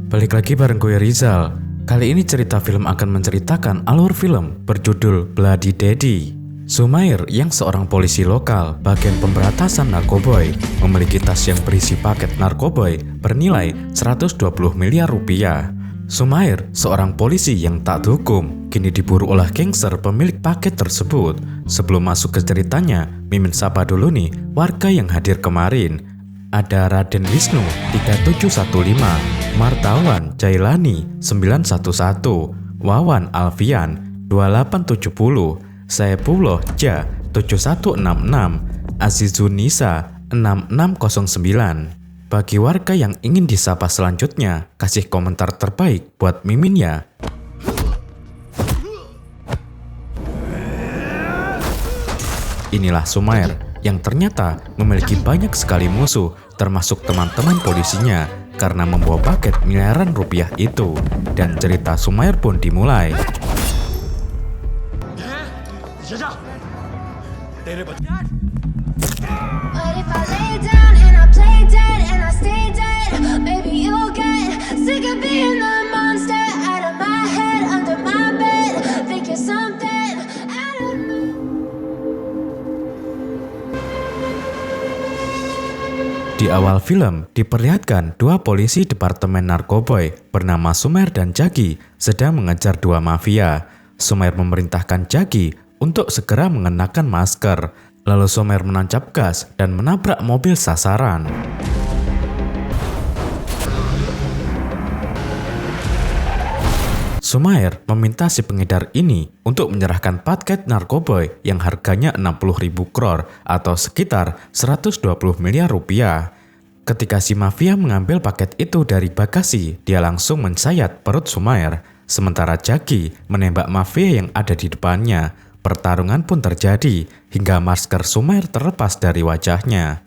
Balik lagi bareng gue Rizal. Kali ini cerita film akan menceritakan alur film berjudul Bloody Daddy. Sumair yang seorang polisi lokal bagian pemberantasan narkoboy memiliki tas yang berisi paket narkoboy bernilai 120 miliar rupiah. Sumair, seorang polisi yang taat hukum, kini diburu oleh gangster pemilik paket tersebut. Sebelum masuk ke ceritanya, Mimin sapa dulu nih warga yang hadir kemarin. Ada Raden Wisnu 3715, Martawan Jailani 911, Wawan Alfian 2870, Saepullah Ja 7166, Azizun Nisa 6609. Bagi warga yang ingin disapa selanjutnya, kasih komentar terbaik buat Mimin ya. Inilah Sumair yang ternyata memiliki banyak sekali musuh, termasuk teman-teman polisinya, karena membawa paket miliaran rupiah itu. Dan cerita Sumair pun dimulai. Di awal film diperlihatkan dua polisi departemen narkoboy bernama Sumair dan Jagi sedang mengejar dua mafia. Sumair memerintahkan Jagi untuk segera mengenakan masker. Lalu Sumair menancap gas dan menabrak mobil sasaran. Sumair meminta si pengedar ini untuk menyerahkan paket narkoboy yang harganya 60.000 crore atau sekitar 120 miliar rupiah. Ketika si mafia mengambil paket itu dari bagasi, dia langsung mensayat perut Sumair. Sementara Jagi menembak mafia yang ada di depannya. Pertarungan pun terjadi hingga masker Sumair terlepas dari wajahnya.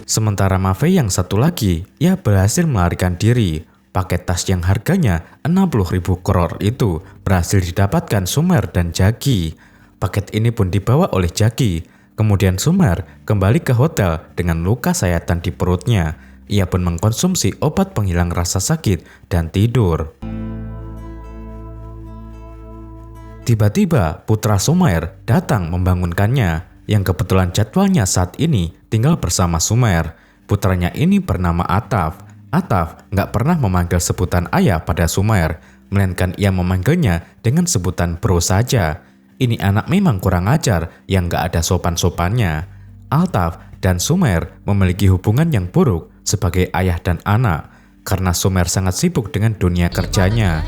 Sementara mafia yang satu lagi, ia berhasil melarikan diri. Paket tas yang harganya 60.000 crore itu berhasil didapatkan Sumair dan Jagi. Paket ini pun dibawa oleh Jagi. Kemudian Sumair kembali ke hotel dengan luka sayatan di perutnya. Ia pun mengkonsumsi obat penghilang rasa sakit dan tidur. Tiba-tiba putra Sumair datang membangunkannya, yang kebetulan jadwalnya saat ini tinggal bersama Sumair. Putranya ini bernama Ataf. Ataf nggak pernah memanggil sebutan ayah pada Sumair, melainkan ia memanggilnya dengan sebutan bro saja. Ini anak memang kurang ajar yang nggak ada sopan-sopannya. Ataf dan Sumair memiliki hubungan yang buruk sebagai ayah dan anak karena Sumair sangat sibuk dengan dunia kerjanya.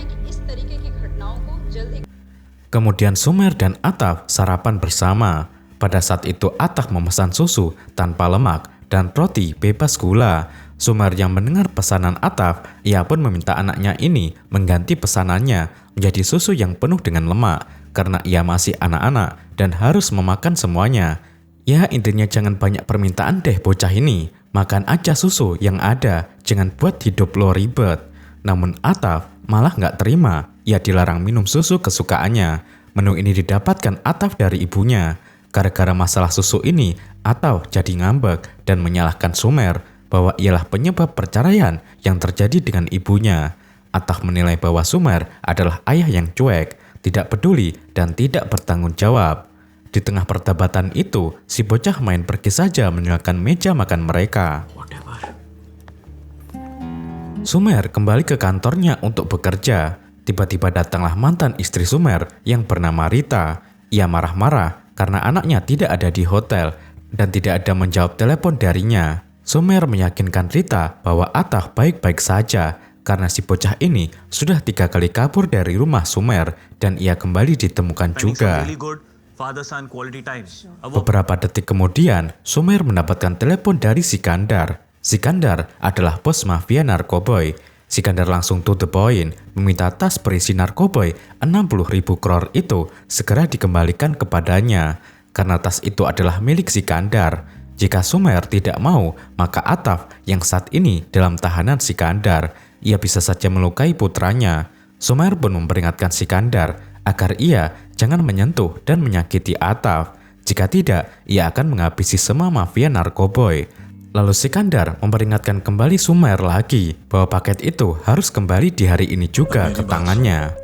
Kemudian Sumair dan Ataf sarapan bersama. Pada saat itu Ataf memesan susu tanpa lemak dan roti bebas gula. Sumair yang mendengar pesanan Ataf, ia pun meminta anaknya ini mengganti pesanannya menjadi susu yang penuh dengan lemak karena ia masih anak-anak dan harus memakan semuanya. Ya intinya jangan banyak permintaan deh bocah ini, makan aja susu yang ada, jangan buat hidup lo ribet. Namun Ataf malah nggak terima, ia dilarang minum susu kesukaannya. Menu ini didapatkan Ataf dari ibunya. Gara-gara masalah susu ini, Ataf jadi ngambek dan menyalahkan Sumair bahwa ialah penyebab perceraian yang terjadi dengan ibunya. Ataf menilai bahwa Sumair adalah ayah yang cuek, tidak peduli dan tidak bertanggung jawab. Di tengah perdebatan itu, si bocah main pergi saja meninggalkan meja makan mereka. Sumair kembali ke kantornya untuk bekerja. Tiba-tiba datanglah mantan istri Sumair yang bernama Rita. Ia marah-marah karena anaknya tidak ada di hotel dan tidak ada menjawab telepon darinya. Sumair meyakinkan Rita bahwa Ataf baik-baik saja karena si bocah ini sudah 3 kali kabur dari rumah Sumair dan ia kembali ditemukan juga. Beberapa detik kemudian, Sumair mendapatkan telepon dari Sikandar. Sikandar adalah bos mafia narkoboy. Sikandar langsung to the point, meminta tas berisi narkoboy 60.000 crore itu segera dikembalikan kepadanya. Karena tas itu adalah milik Sikandar. Jika Sumer tidak mau, maka Ataf yang saat ini dalam tahanan Sikandar, ia bisa saja melukai putranya. Sumer pun memperingatkan Sikandar agar ia jangan menyentuh dan menyakiti Ataf. Jika tidak, ia akan menghabisi semua mafia narkoboy. Lalu Sikandar memperingatkan kembali Sumer lagi bahwa paket itu harus kembali di hari ini juga ke tangannya.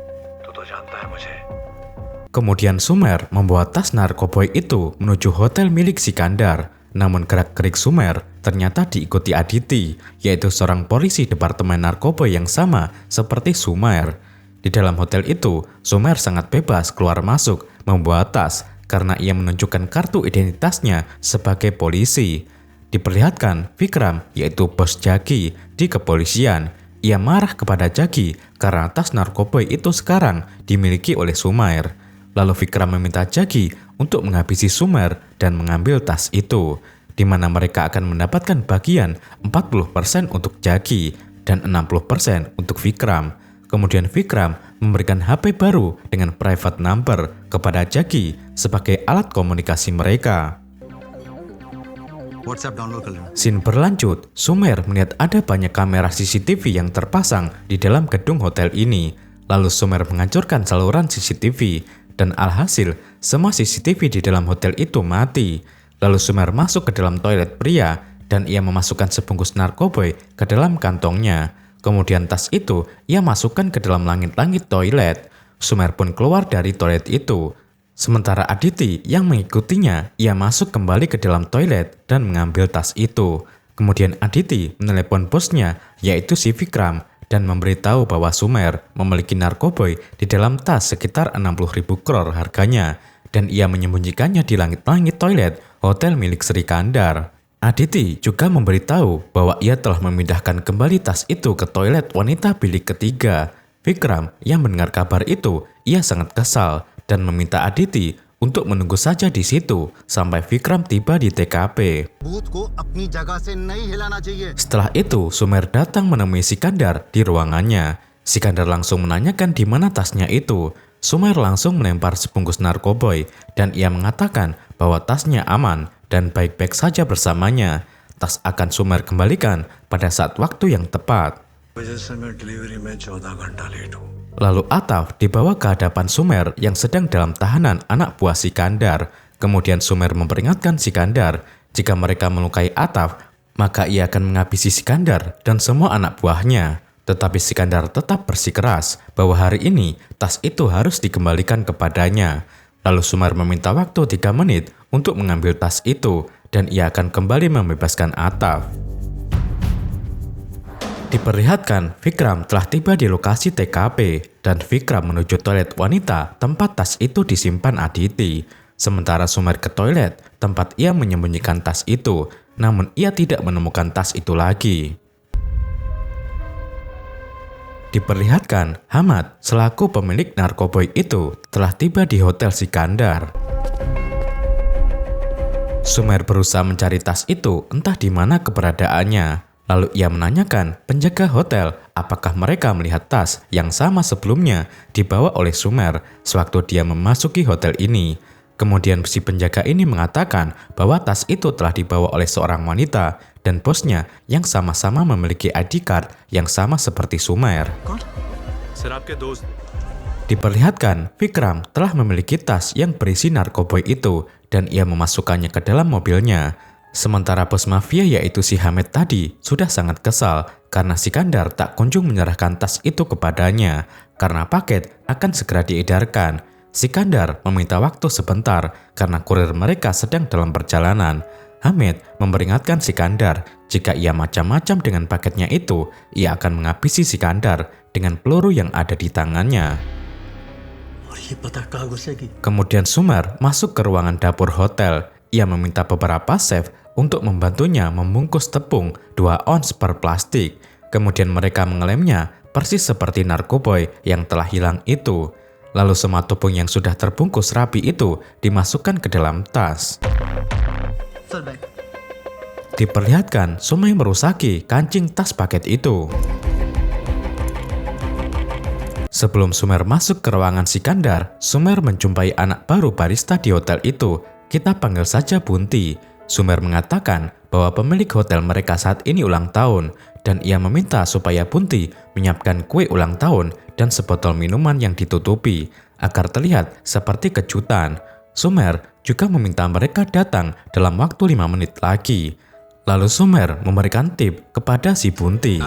Kemudian Sumer membawa tas narkoboy itu menuju hotel milik Sikandar. Namun gerak-gerik Sumer ternyata diikuti Aditi, yaitu seorang polisi departemen narkoboy yang sama seperti Sumer. Di dalam hotel itu, Sumer sangat bebas keluar masuk membawa tas karena ia menunjukkan kartu identitasnya sebagai polisi. Diperlihatkan Vikram, yaitu bos Jagi di kepolisian. Ia marah kepada Jagi karena tas narkoboy itu sekarang dimiliki oleh Sumer. Lalu Vikram meminta Jagi untuk menghabisi Sumer dan mengambil tas itu, di mana mereka akan mendapatkan bagian 40% untuk Jagi dan 60% untuk Vikram. Kemudian Vikram memberikan HP baru dengan private number kepada Jagi sebagai alat komunikasi mereka. Scene berlanjut, Sumer melihat ada banyak kamera CCTV yang terpasang di dalam gedung hotel ini. Lalu Sumer menghancurkan saluran CCTV dan alhasil semua CCTV di dalam hotel itu mati. Lalu Sumer masuk ke dalam toilet pria dan ia memasukkan sebungkus narkoboy ke dalam kantongnya. Kemudian tas itu ia masukkan ke dalam langit-langit toilet. Sumer pun keluar dari toilet itu. Sementara Aditi yang mengikutinya, ia masuk kembali ke dalam toilet dan mengambil tas itu. Kemudian Aditi menelepon bosnya, yaitu si Vikram, dan memberitahu bahwa Sumer memiliki narkoboy di dalam tas sekitar 60.000 crore harganya, dan ia menyembunyikannya di langit-langit toilet hotel milik Sikandar. Aditi juga memberitahu bahwa ia telah memindahkan kembali tas itu ke toilet wanita bilik ketiga. Vikram yang mendengar kabar itu, ia sangat kesal dan meminta Aditi untuk menunggu saja di situ sampai Vikram tiba di TKP. Setelah itu, Sumer datang menemui Sikandar di ruangannya. Sikandar langsung menanyakan di mana tasnya itu. Sumer langsung melempar sebungkus narkoboy dan ia mengatakan bahwa tasnya aman dan baik-baik saja bersamanya. Tas akan Sumer kembalikan pada saat waktu yang tepat. Lalu Ataf dibawa ke hadapan Sumer yang sedang dalam tahanan anak buah Sikandar. Kemudian Sumer memperingatkan Sikandar, jika mereka melukai Ataf, maka ia akan menghabisi Sikandar dan semua anak buahnya. Tetapi Sikandar tetap bersikeras bahwa hari ini tas itu harus dikembalikan kepadanya. Lalu Sumer meminta waktu 3 menit untuk mengambil tas itu dan ia akan kembali membebaskan Ataf. Diperlihatkan Vikram telah tiba di lokasi TKP dan Vikram menuju toilet wanita tempat tas itu disimpan Aditi. Sementara Sumer ke toilet tempat ia menyembunyikan tas itu, namun ia tidak menemukan tas itu lagi. Diperlihatkan Hamad selaku pemilik narkoboy itu telah tiba di hotel Sikandar. Sumer berusaha mencari tas itu entah di mana keberadaannya. Lalu ia menanyakan penjaga hotel apakah mereka melihat tas yang sama sebelumnya dibawa oleh Sumer sewaktu dia memasuki hotel ini. Kemudian si penjaga ini mengatakan bahwa tas itu telah dibawa oleh seorang wanita dan bosnya yang sama-sama memiliki ID card yang sama seperti Sumer. Diperlihatkan Vikram telah memiliki tas yang berisi narkoboy itu dan ia memasukkannya ke dalam mobilnya. Sementara bos mafia yaitu si Hamid tadi sudah sangat kesal karena Sikandar tak kunjung menyerahkan tas itu kepadanya karena paket akan segera diedarkan. Sikandar meminta waktu sebentar karena kurir mereka sedang dalam perjalanan. Hamid memperingatkan Sikandar jika ia macam-macam dengan paketnya itu, ia akan menghabisi Sikandar dengan peluru yang ada di tangannya. Kemudian Sumer masuk ke ruangan dapur hotel. Ia meminta beberapa chef untuk membantunya membungkus tepung 2 ons per plastik. Kemudian mereka mengelemnya persis seperti narkoboy yang telah hilang itu. Lalu semua tepung yang sudah terbungkus rapi itu dimasukkan ke dalam tas. Diperlihatkan Sumer merusaki kancing tas paket itu. Sebelum Sumer masuk ke ruangan Sikandar, Sumer menjumpai anak baru barista di hotel itu. Kita panggil saja Bunti. Sumer mengatakan bahwa pemilik hotel mereka saat ini ulang tahun dan ia meminta supaya Bunti menyiapkan kue ulang tahun dan sebotol minuman yang ditutupi agar terlihat seperti kejutan. Sumer juga meminta mereka datang dalam waktu 5 menit lagi. Lalu Sumer memberikan tip kepada si Bunti.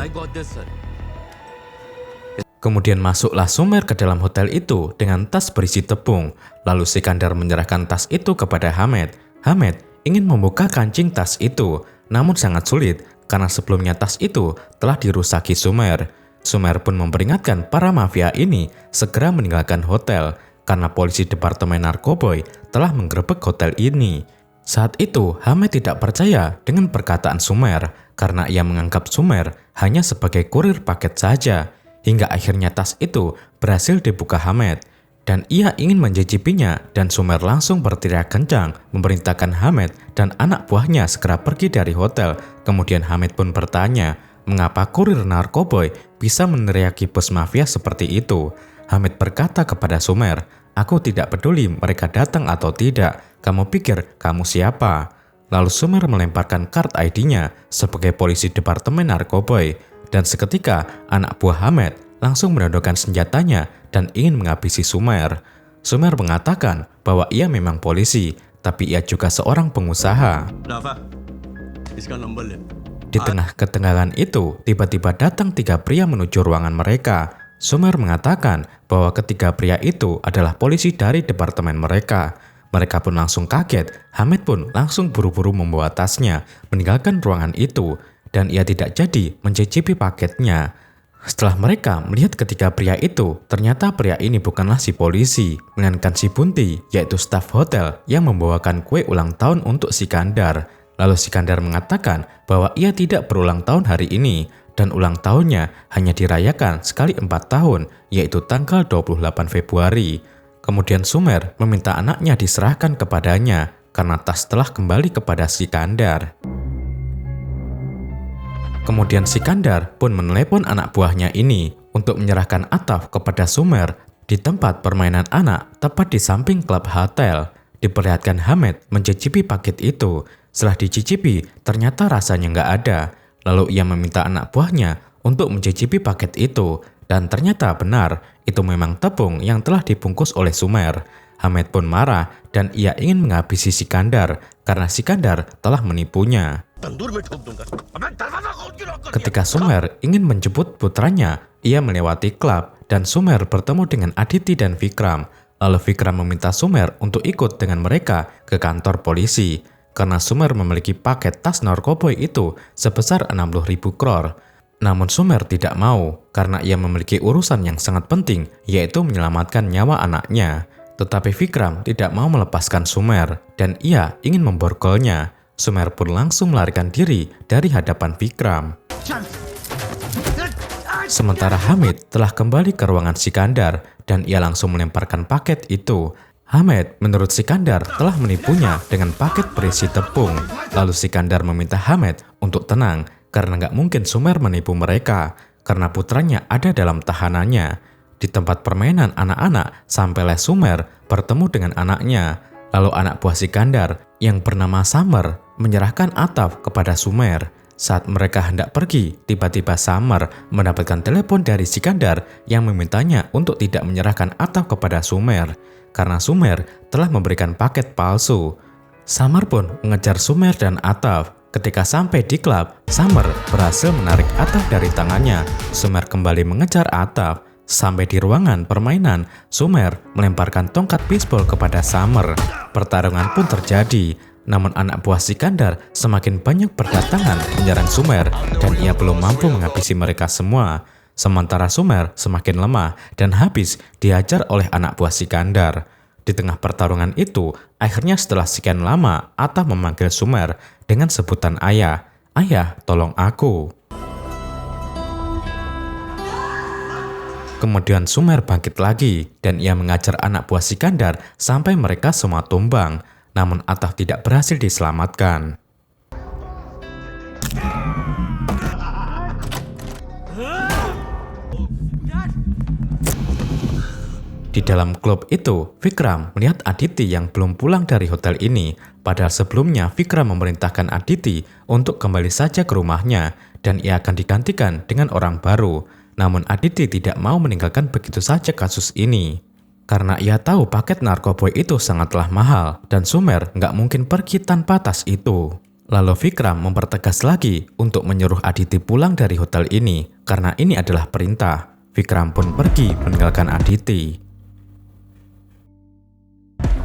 Kemudian masuklah Sumer ke dalam hotel itu dengan tas berisi tepung. Lalu Sikandar menyerahkan tas itu kepada Hamed. Hamed ingin membuka kancing tas itu, namun sangat sulit karena sebelumnya tas itu telah dirusaki Sumer. Sumer pun memperingatkan para mafia ini segera meninggalkan hotel karena polisi Departemen Narkoboy telah menggerebek hotel ini. Saat itu, Hamed tidak percaya dengan perkataan Sumer karena ia menganggap Sumer hanya sebagai kurir paket saja. Hingga akhirnya tas itu berhasil dibuka Hamed dan ia ingin mencicipinya dan Sumer langsung berteriak kencang memerintahkan Hamed dan anak buahnya segera pergi dari hotel. Kemudian Hamed pun bertanya, mengapa kurir narkoboy bisa meneriaki bos mafia seperti itu? Hamed berkata kepada Sumer, aku tidak peduli mereka datang atau tidak, kamu pikir kamu siapa? Lalu Sumer melemparkan card ID-nya sebagai polisi Departemen Narkoboy. Dan seketika anak buah Hamed langsung menodongkan senjatanya dan ingin menghabisi Sumer. Sumer mengatakan bahwa ia memang polisi, tapi ia juga seorang pengusaha. Di tengah ketegangan itu, tiba-tiba datang 3 pria menuju ruangan mereka. Sumer mengatakan bahwa ketiga pria itu adalah polisi dari departemen mereka. Mereka pun langsung kaget. Hamed pun langsung buru-buru membawa tasnya, meninggalkan ruangan itu. Dan ia tidak jadi mencicipi paketnya. Setelah mereka melihat ketiga pria itu, ternyata pria ini bukanlah si polisi, melainkan si Bunti, yaitu staf hotel yang membawakan kue ulang tahun untuk Sikandar. Lalu Sikandar mengatakan bahwa ia tidak berulang tahun hari ini, dan ulang tahunnya hanya dirayakan sekali 4 tahun, yaitu tanggal 28 Februari. Kemudian Sumer meminta anaknya diserahkan kepadanya, karena tas telah kembali kepada Sikandar. Kemudian Sikandar pun menelepon anak buahnya ini untuk menyerahkan Ataf kepada Sumer di tempat permainan anak tepat di samping klub hotel. Diperlihatkan Hamed mencicipi paket itu. Setelah dicicipi, ternyata rasanya nggak ada. Lalu ia meminta anak buahnya untuk mencicipi paket itu. Dan ternyata benar, itu memang tepung yang telah dibungkus oleh Sumer. Hamed pun marah dan ia ingin menghabisi Sikandar karena Sikandar telah menipunya. Ketika Sumer ingin menjemput putranya, ia melewati klub dan Sumer bertemu dengan Aditi dan Vikram. Lalu Vikram meminta Sumer untuk ikut dengan mereka ke kantor polisi karena Sumer memiliki paket tas narkoboy itu sebesar 60.000 crore. Namun Sumer tidak mau karena ia memiliki urusan yang sangat penting, yaitu menyelamatkan nyawa anaknya. Tetapi Vikram tidak mau melepaskan Sumer dan ia ingin memborgolnya. Sumer pun langsung melarikan diri dari hadapan Vikram. Sementara Hamid telah kembali ke ruangan Sikandar dan ia langsung melemparkan paket itu. Hamed menurut Sikandar telah menipunya dengan paket berisi tepung. Lalu Sikandar meminta Hamed untuk tenang karena nggak mungkin Sumer menipu mereka karena putranya ada dalam tahanannya. Di tempat permainan anak-anak, sampailah Sumer bertemu dengan anaknya. Lalu anak buah Sikandar yang bernama Samer menyerahkan Ataf kepada Sumer. Saat mereka hendak pergi, tiba-tiba Samer mendapatkan telepon dari Sikandar yang memintanya untuk tidak menyerahkan Ataf kepada Sumer karena Sumer telah memberikan paket palsu. Samer pun mengejar Sumer dan Ataf. Ketika sampai di klub, Samer berhasil menarik Ataf dari tangannya. Sumer kembali mengejar Ataf. Sampai di ruangan permainan, Sumer melemparkan tongkat bisbol kepada Samer. Pertarungan pun terjadi, namun anak buah Sikandar semakin banyak berdatangan menyerang Sumer dan ia belum mampu menghabisi mereka semua. Sementara Sumer semakin lemah dan habis dihajar oleh anak buah Sikandar. Di tengah pertarungan itu, akhirnya setelah sekian lama, Ataf memanggil Sumer dengan sebutan ayah. Ayah, tolong aku. Kemudian Sumer bangkit lagi dan ia mengajar anak buah Sikandar sampai mereka semua tumbang. Namun Ataf tidak berhasil diselamatkan. Di dalam klub itu, Vikram melihat Aditi yang belum pulang dari hotel ini. Padahal sebelumnya Vikram memerintahkan Aditi untuk kembali saja ke rumahnya dan ia akan digantikan dengan orang baru. Namun Aditi tidak mau meninggalkan begitu saja kasus ini. Karena ia tahu paket narkoboy itu sangatlah mahal dan Sumer nggak mungkin pergi tanpa tas itu. Lalu Vikram mempertegas lagi untuk menyuruh Aditi pulang dari hotel ini karena ini adalah perintah. Vikram pun pergi meninggalkan Aditi.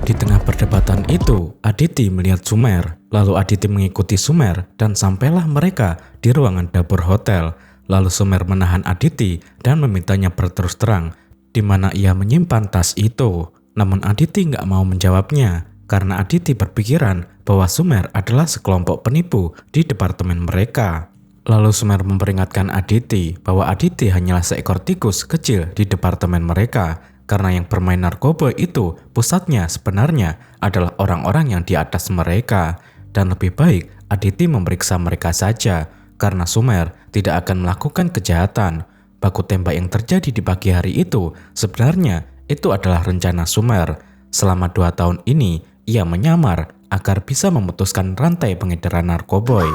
Di tengah perdebatan itu, Aditi melihat Sumer. Lalu Aditi mengikuti Sumer dan sampailah mereka di ruangan dapur hotel. Lalu Sumer menahan Aditi dan memintanya berterus terang di mana ia menyimpan tas itu. Namun Aditi nggak mau menjawabnya karena Aditi berpikiran bahwa Sumer adalah sekelompok penipu di departemen mereka. Lalu Sumer memperingatkan Aditi bahwa Aditi hanyalah seekor tikus kecil di departemen mereka. Karena yang bermain narkoba itu pusatnya sebenarnya adalah orang-orang yang di atas mereka. Dan lebih baik Aditi memeriksa mereka saja karena Sumer tidak akan melakukan kejahatan. Baku tembak yang terjadi di pagi hari itu sebenarnya itu adalah rencana Sumer. Selama 2 tahun ini ia menyamar agar bisa memutuskan rantai pengedaran narkoboy.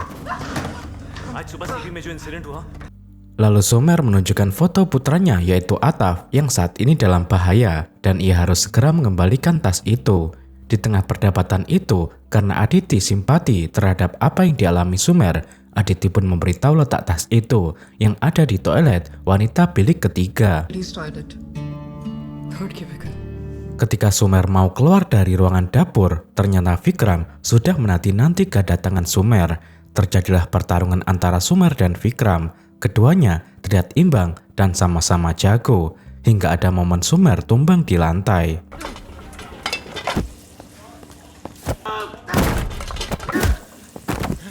Lalu Sumer menunjukkan foto putranya yaitu Ataf yang saat ini dalam bahaya dan ia harus segera mengembalikan tas itu. Di tengah perdebatan itu, karena Aditi simpati terhadap apa yang dialami Sumer, Aditi pun memberitahu letak tas itu yang ada di toilet wanita bilik ketiga. Ketika Sumer mau keluar dari ruangan dapur, ternyata Vikram sudah menanti-nanti kedatangan Sumer. Terjadilah pertarungan antara Sumer dan Vikram. Keduanya terlihat imbang dan sama-sama jago, hingga ada momen Sumer tumbang di lantai.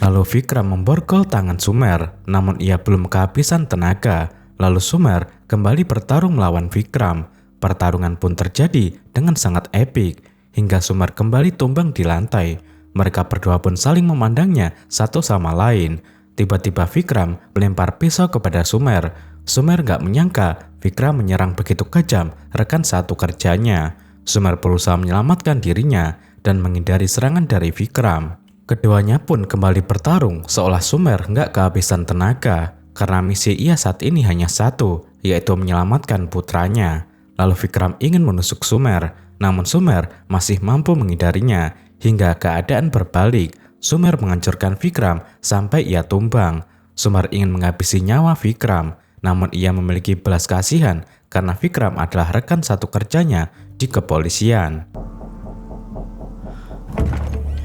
Lalu Vikram memborgol tangan Sumer, namun ia belum kehabisan tenaga. Lalu Sumer kembali bertarung melawan Vikram. Pertarungan pun terjadi dengan sangat epik, hingga Sumer kembali tumbang di lantai. Mereka berdua pun saling memandangnya satu sama lain. Tiba-tiba Vikram melempar pisau kepada Sumer. Sumer gak menyangka Vikram menyerang begitu kejam rekan satu kerjanya. Sumer berusaha menyelamatkan dirinya dan menghindari serangan dari Vikram. Keduanya pun kembali bertarung seolah Sumer gak kehabisan tenaga karena misi ia saat ini hanya satu, yaitu menyelamatkan putranya. Lalu Vikram ingin menusuk Sumer, namun Sumer masih mampu menghindarinya hingga keadaan berbalik. Sumer menghancurkan Vikram sampai ia tumbang. Sumer ingin menghabisi nyawa Vikram, namun ia memiliki belas kasihan karena Vikram adalah rekan satu kerjanya di kepolisian.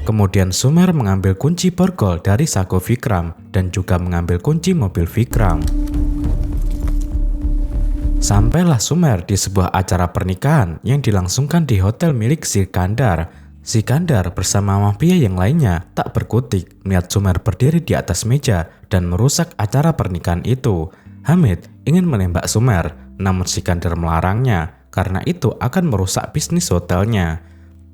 Kemudian Sumer mengambil kunci borgol dari saku Vikram dan juga mengambil kunci mobil Vikram. Sampailah Sumer di sebuah acara pernikahan yang dilangsungkan di hotel milik Sikandar. Sikandar bersama mafia yang lainnya tak berkutik melihat Sumer berdiri di atas meja dan merusak acara pernikahan itu. Hamid ingin menembak Sumer, namun Sikandar melarangnya karena itu akan merusak bisnis hotelnya.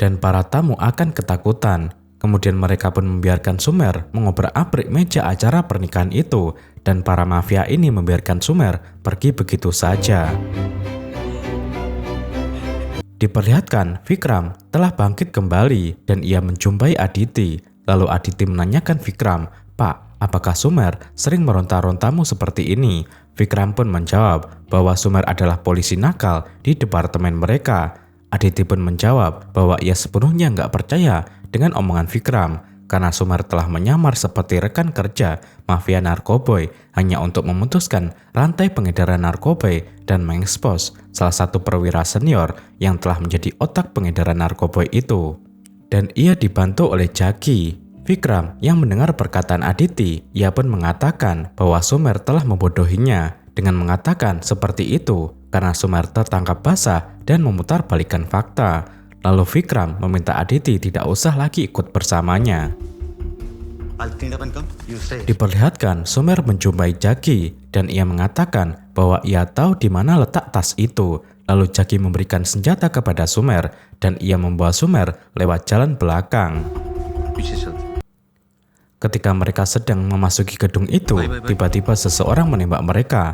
Dan para tamu akan ketakutan. Kemudian mereka pun membiarkan Sumer mengobrak-abrik meja acara pernikahan itu dan para mafia ini membiarkan Sumer pergi begitu saja. Diperlihatkan Vikram telah bangkit kembali dan ia menjumpai Aditi. Lalu Aditi menanyakan Vikram, "Pak, apakah Sumer sering meronta-rontamu seperti ini?" Vikram pun menjawab bahwa Sumer adalah polisi nakal di departemen mereka. Aditi pun menjawab bahwa ia sepenuhnya nggak percaya dengan omongan Vikram karena Sumer telah menyamar seperti rekan kerja mafia narkoboy hanya untuk memutuskan rantai pengedaran narkoboy dan mengekspos salah satu perwira senior yang telah menjadi otak pengedaran narkoboy itu. Dan ia dibantu oleh Jaki. Vikram yang mendengar perkataan Aditi, ia pun mengatakan bahwa Sumer telah membodohinya dengan mengatakan seperti itu karena Sumer tertangkap basah dan memutarbalikkan fakta. Lalu Vikram meminta Aditi tidak usah lagi ikut bersamanya. Diperlihatkan Sumer menjumpai Jaki dan ia mengatakan bahwa ia tahu di mana letak tas itu. Lalu Jaki memberikan senjata kepada Sumer dan ia membawa Sumer lewat jalan belakang. Ketika mereka sedang memasuki gedung itu, tiba-tiba seseorang menembak mereka.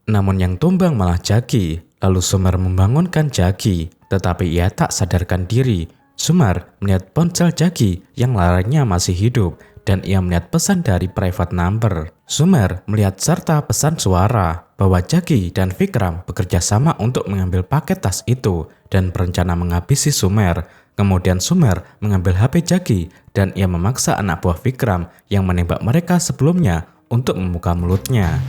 Namun yang tumbang malah Jaki. Lalu Sumer membangunkan Jaki, tetapi ia tak sadarkan diri. Sumer melihat ponsel Jagi yang layarnya masih hidup dan ia melihat pesan dari private number. Sumer melihat serta pesan suara bahwa Jagi dan Vikram bekerja sama untuk mengambil paket tas itu dan berencana menghabisi Sumer. Kemudian Sumer mengambil HP Jagi dan ia memaksa anak buah Vikram yang menembak mereka sebelumnya untuk membuka mulutnya.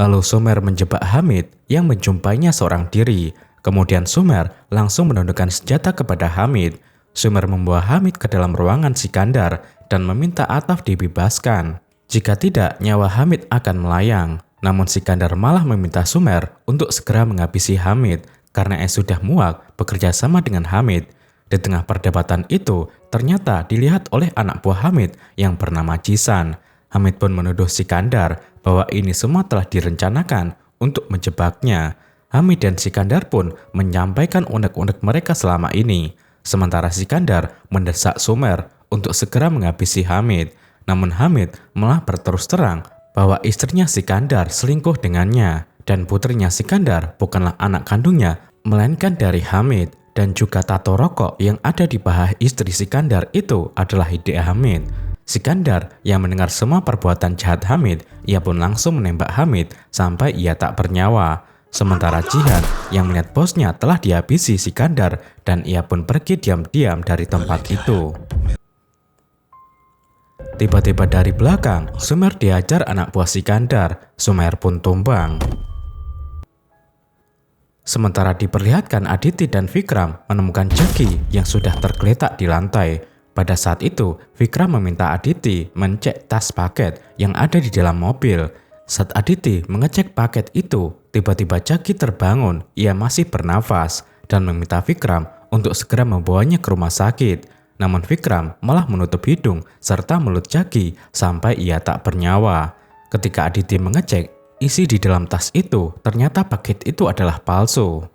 Lalu Sumer menjebak Hamid yang menjumpainya seorang diri. Kemudian Sumer langsung menundukkan senjata kepada Hamid. Sumer membawa Hamid ke dalam ruangan Sikandar dan meminta Ataf dibebaskan. Jika tidak, nyawa Hamid akan melayang. Namun Sikandar malah meminta Sumer untuk segera menghabisi Hamid karena ia sudah muak bekerja sama dengan Hamid. Di tengah perdebatan itu, ternyata dilihat oleh anak buah Hamid yang bernama Jisan. Hamid pun menuduh Sikandar bahwa ini semua telah direncanakan untuk menjebaknya. Hamid dan Sikandar pun menyampaikan unek-unek mereka selama ini. Sementara Sikandar mendesak Sumer untuk segera menghabisi Hamid. Namun Hamid malah berterus terang bahwa istrinya Sikandar selingkuh dengannya. Dan putrinya Sikandar bukanlah anak kandungnya, melainkan dari Hamid. Dan juga tato rokok yang ada di paha istri Sikandar itu adalah ide Hamid. Sikandar yang mendengar semua perbuatan jahat Hamid, ia pun langsung menembak Hamid sampai ia tak bernyawa. Sementara Jihan yang melihat bosnya telah dihabisi Sikandar dan ia pun pergi diam-diam dari tempat itu. Tiba-tiba dari belakang, Sumer dihajar anak buah Sikandar. Sumer pun tumbang. Sementara diperlihatkan Aditi dan Vikram menemukan Jagi yang sudah tergeletak di lantai. Pada saat itu, Vikram meminta Aditi mencek tas paket yang ada di dalam mobil. Saat Aditi mengecek paket itu, tiba-tiba Jagi terbangun, ia masih bernafas, dan meminta Vikram untuk segera membawanya ke rumah sakit. Namun Vikram malah menutup hidung serta mulut Jagi sampai ia tak bernyawa. Ketika Aditi mengecek, isi di dalam tas itu, ternyata paket itu adalah palsu.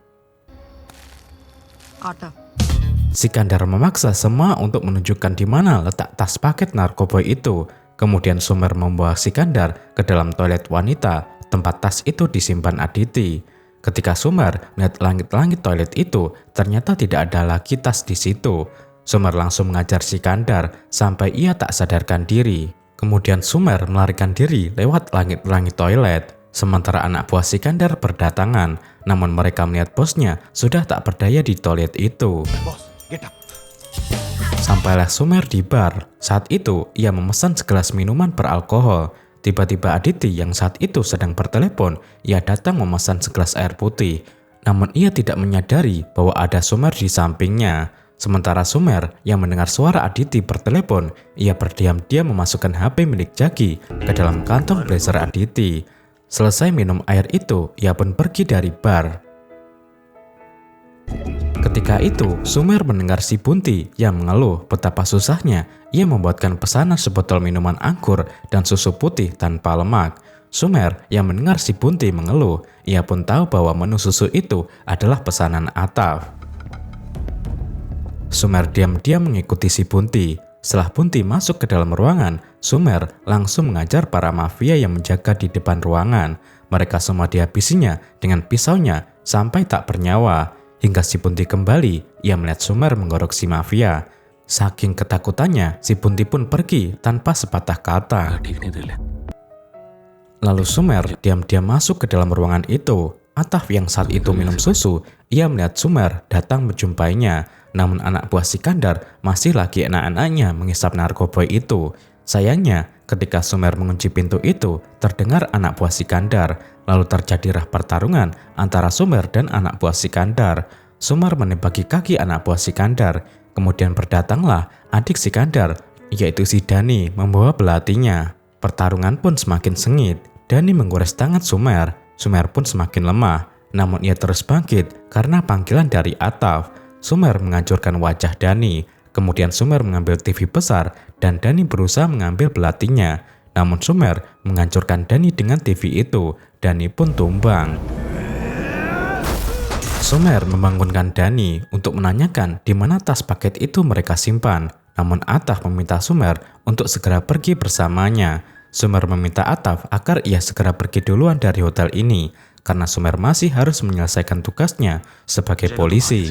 Sikandar memaksa semua untuk menunjukkan di mana letak tas paket narkoba itu. Kemudian Sumer membawa Sikandar ke dalam toilet wanita, tempat tas itu disimpan Aditi. Ketika Sumer melihat langit-langit toilet itu, ternyata tidak ada lagi tas di situ. Sumer langsung mengajar Sikandar sampai ia tak sadarkan diri. Kemudian Sumer melarikan diri lewat langit-langit toilet. Sementara anak buah Sikandar berdatangan, namun mereka melihat bosnya sudah tak berdaya di toilet itu. Sampailah Sumer di bar. Saat itu, ia memesan segelas minuman beralkohol. Tiba-tiba Aditi yang saat itu sedang bertelepon, ia datang memesan segelas air putih. Namun ia tidak menyadari bahwa ada Sumer di sampingnya. Sementara Sumer yang mendengar suara Aditi bertelepon, ia berdiam-diam memasukkan HP milik Jagi ke dalam kantong blazer Aditi. Selesai minum air itu, ia pun pergi dari bar. Ketika itu, Sumer mendengar si Bunti yang mengeluh betapa susahnya ia membuatkan pesanan sebotol minuman anggur dan susu putih tanpa lemak. Sumer yang mendengar si Bunti mengeluh, ia pun tahu bahwa menu susu itu adalah pesanan Ataf. Sumer diam-diam mengikuti si Bunti. Setelah Bunti masuk ke dalam ruangan, Sumer langsung mengajar para mafia yang menjaga di depan ruangan. Mereka semua dihabisinya dengan pisaunya sampai tak bernyawa. Hingga si Bunti kembali, ia melihat Sumer menggorok si mafia. Saking ketakutannya, si Bunti pun pergi tanpa sepatah kata. Lalu Sumer diam-diam masuk ke dalam ruangan itu. Ataf yang saat itu minum susu, ia melihat Sumer datang menjumpainya. Namun anak buah Sikandar masih lagi enak-enaknya menghisap narkoba itu. Sayangnya, ketika Sumer mengunci pintu itu, terdengar anak buah Sikandar. Lalu terjadilah pertarungan antara Sumer dan anak buah Sikandar. Sumer menembaki kaki anak buah Sikandar. Kemudian berdatanglah adik Sikandar, yaitu si Dani, membawa belatinya. Pertarungan pun semakin sengit. Dani menggores tangan Sumer. Sumer pun semakin lemah. Namun ia terus bangkit karena panggilan dari Ataf. Sumer menghancurkan wajah Dani. Kemudian Sumer mengambil TV besar dan Dani berusaha mengambil belatinya. Namun Sumer menghancurkan Dani dengan TV itu. Dani pun tumbang. Sumer membangunkan Dani untuk menanyakan di mana tas paket itu mereka simpan. Namun Ataf meminta Sumer untuk segera pergi bersamanya. Sumer meminta Ataf agar ia segera pergi duluan dari hotel ini karena Sumer masih harus menyelesaikan tugasnya sebagai polisi.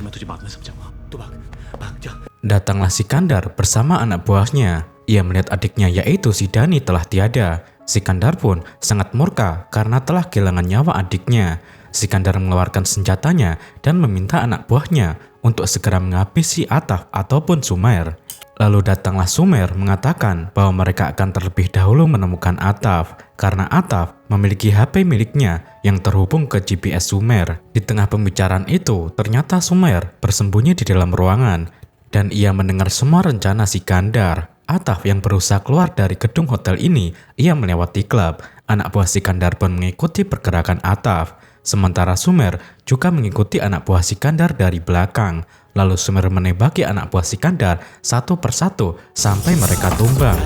Datanglah Sikandar bersama anak buahnya. Ia melihat adiknya yaitu si Dani telah tiada. Sikandar pun sangat murka karena telah kehilangan nyawa adiknya. Sikandar mengeluarkan senjatanya dan meminta anak buahnya untuk segera menghabisi Ataf ataupun Sumer. Lalu datanglah Sumer mengatakan bahwa mereka akan terlebih dahulu menemukan Ataf karena Ataf memiliki HP miliknya yang terhubung ke GPS Sumer. Di tengah pembicaraan itu, ternyata Sumer bersembunyi di dalam ruangan dan ia mendengar semua rencana Sikandar. Ataf yang berusaha keluar dari gedung hotel ini, ia melewati klub. Anak buah Sikandar pun mengikuti pergerakan Ataf. Sementara Sumer juga mengikuti anak buah Sikandar dari belakang. Lalu Sumer menembaki anak buah Sikandar satu persatu sampai mereka tumbang.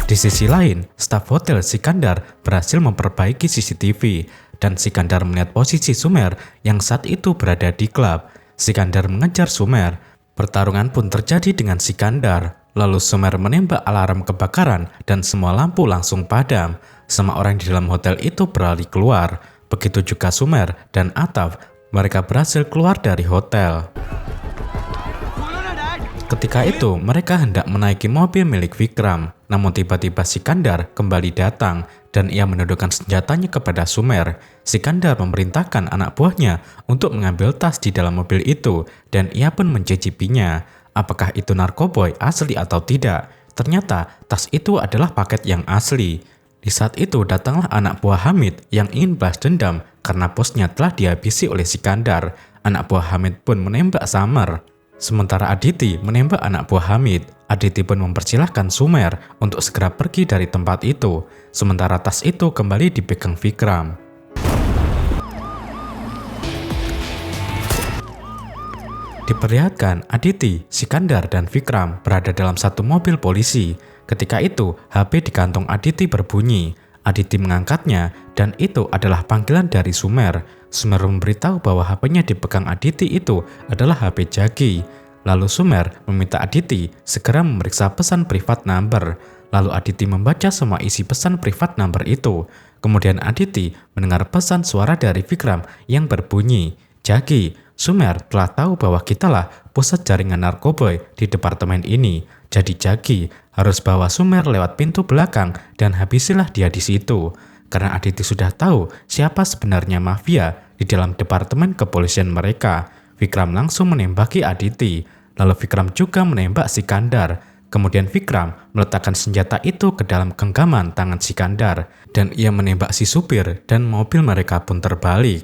Di sisi lain, staf hotel Sikandar berhasil memperbaiki CCTV dan Sikandar melihat posisi Sumer yang saat itu berada di klub. Sikandar mengejar Sumer. Pertarungan pun terjadi dengan Sikandar. Lalu Sumer menembak alarm kebakaran dan semua lampu langsung padam. Semua orang di dalam hotel itu berlari keluar. Begitu juga Sumer dan Ataf, mereka berhasil keluar dari hotel. Ketika itu, mereka hendak menaiki mobil milik Vikram. Namun tiba-tiba Sikandar kembali datang dan ia menundukkan senjatanya kepada Sumer. Sikandar memerintahkan anak buahnya untuk mengambil tas di dalam mobil itu dan ia pun mencicipinya. Apakah itu narkoboy asli atau tidak? Ternyata tas itu adalah paket yang asli. Di saat itu datanglah anak buah Hamid yang ingin balas dendam karena bosnya telah dihabisi oleh Sikandar. Anak buah Hamid pun menembak Samar. Sementara Aditi menembak anak buah Hamid. Aditi pun mempersilahkan Sumer untuk segera pergi dari tempat itu. Sementara tas itu kembali dipegang Vikram. Diperlihatkan Aditi, Sikandar, dan Vikram berada dalam satu mobil polisi. Ketika itu, HP di kantong Aditi berbunyi. Aditi mengangkatnya dan itu adalah panggilan dari Sumer. Sumer memberitahu bahwa HP-nya dipegang Aditi itu adalah HP Jagi. Lalu Sumer meminta Aditi segera memeriksa pesan privat number. Lalu Aditi membaca semua isi pesan privat number itu. Kemudian Aditi mendengar pesan suara dari Vikram yang berbunyi, "Jagi, Sumer telah tahu bahwa kitalah pusat jaringan narkoboy di departemen ini. Jadi Jagi harus bawa Sumer lewat pintu belakang dan habisilah dia di situ." Karena Aditi sudah tahu siapa sebenarnya mafia di dalam departemen kepolisian mereka, Vikram langsung menembaki Aditi. Lalu Vikram juga menembak Sikandar. Kemudian Vikram meletakkan senjata itu ke dalam genggaman tangan Sikandar dan ia menembak si supir dan mobil mereka pun terbalik.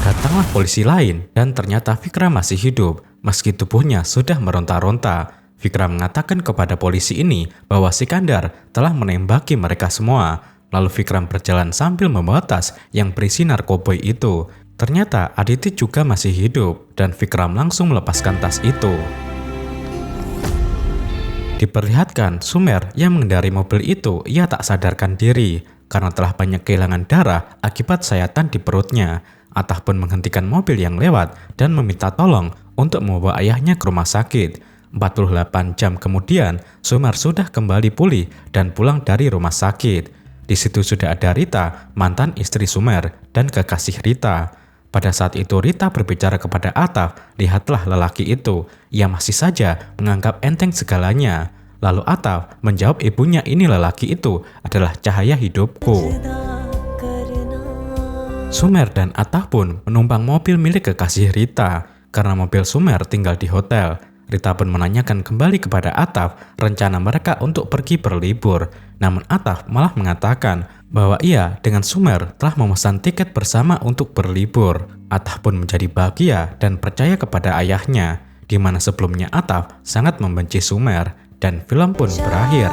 Datanglah polisi lain dan ternyata Vikram masih hidup meski tubuhnya sudah meronta-ronta. Vikram mengatakan kepada polisi ini bahwa Sikandar telah menembaki mereka semua. Lalu Vikram berjalan sambil membawa tas yang berisi narkoboy itu. Ternyata Aditi juga masih hidup dan Vikram langsung melepaskan tas itu. Diperlihatkan Sumer yang mengendarai mobil itu ia tak sadarkan diri karena telah banyak kehilangan darah akibat sayatan di perutnya. Ataf pun menghentikan mobil yang lewat dan meminta tolong untuk membawa ayahnya ke rumah sakit. 48 jam kemudian, Sumer sudah kembali pulih dan pulang dari rumah sakit. Di situ sudah ada Rita, mantan istri Sumer, dan kekasih Rita. Pada saat itu Rita berbicara kepada Ataf, "Lihatlah lelaki itu, ia masih saja menganggap enteng segalanya." Lalu Ataf menjawab ibunya, "Ini lelaki itu adalah cahaya hidupku." Sumer dan Ataf pun menumpang mobil milik kekasih Rita. Karena mobil Sumer tinggal di hotel, Rita pun menanyakan kembali kepada Ataf rencana mereka untuk pergi berlibur. Namun Ataf malah mengatakan bahwa ia dengan Sumer telah memesan tiket bersama untuk berlibur. Ataf pun menjadi bahagia dan percaya kepada ayahnya, di mana sebelumnya Ataf sangat membenci Sumer, dan film pun berakhir.